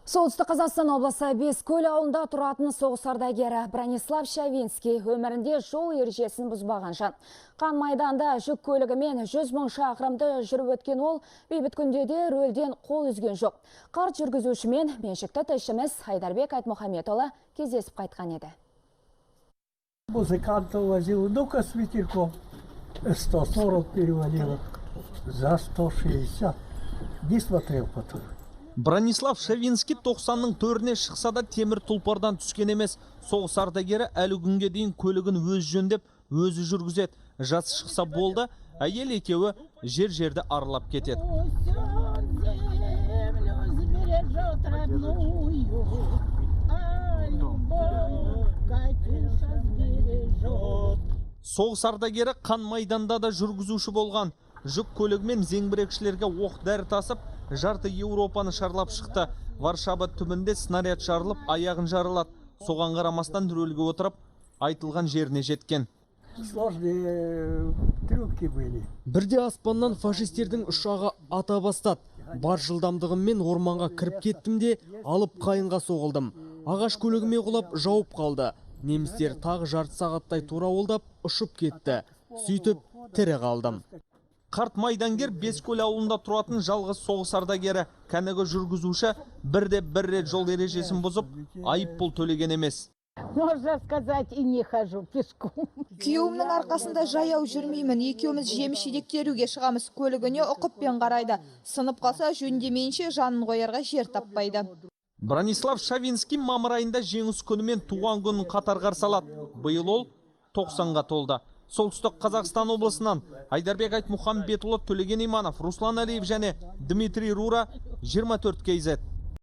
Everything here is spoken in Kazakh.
Солтүстік Қазақстан облысы Бескөл ауылында тұратын соғыс ардагері Бронислав Шавинский өмірінде жол ережесін бұзбаған жан. Қан майданда жүк көлігімен 100 мың шақырымды жүріп өткен ол бейбіт күнде де рөлден қол үзген жоқ. Қарт жүргізушімен меншікті тілшіміз Айдарбек Айтмұхаметұлы кездесіп қайтқан еді. Музыканта возил, ну-ка с ветерком 140 перевалило, за 160. Не смотрел потом. Бронислав Шавинский 90-ның төріне шықса да темір тұлпардан түскен емес. Соғыс ардагері әлі күнге дейін көлігін өзі жөндеп, өзі жүргізеді. Жасы шықса болды, әйел екеуі жер-жерді аралап кетеді. Соғыс ардагері қан майданда да жүргізуші болған. Жүк көлігімен зеңбірекшілерге оқ дәрі тасып, жарты Еуропаны шарлап шықты. Варшава түбінде снаряд жарылып, аяғын жарылады. Соған қарамастан рөлге отырып, айтылған жеріне жеткен. Сложные трюки были. Бірде аспаннан фашистердің ұшағы ата бастады. Бар жылдамдығыммен орманға кіріп кеттім де, алып қайынға соғылдым. Ағаш көлігіме құлап жауып қалды. Немістер тағы жарты сағаттай тура олдап ұшып кетті. Сөйтіп тірі қалдым. Қарт майдангер Бескөл ауылында тұратын жалғыз соғыс ардагері. Кәнігі жүргізуші бірде-бір рет жол ережесін бұзып, айыппұл төлеген емес. Можно сказать, и не хожу пешком. Күйеуімнің арқасында жаяу жүрмеймін. Екеуміз жеміс-жидек теруге шығамыз. Көлігіне ұқыппен қарайды. Сынып қалса жөндемейінше жанын қоярға жер таппайды. Бронислав Шавинский мамыр айында жеңіс күнімен туған күнін қатар қарсы алады. Биыл ол 90-ға толды. Солтүстік Қазақстан облысынан Айдарбек Айтмұхаметұлы, Төлеген Иманов, Руслан Әлиев және Дмитрий Рура, 24 KZ.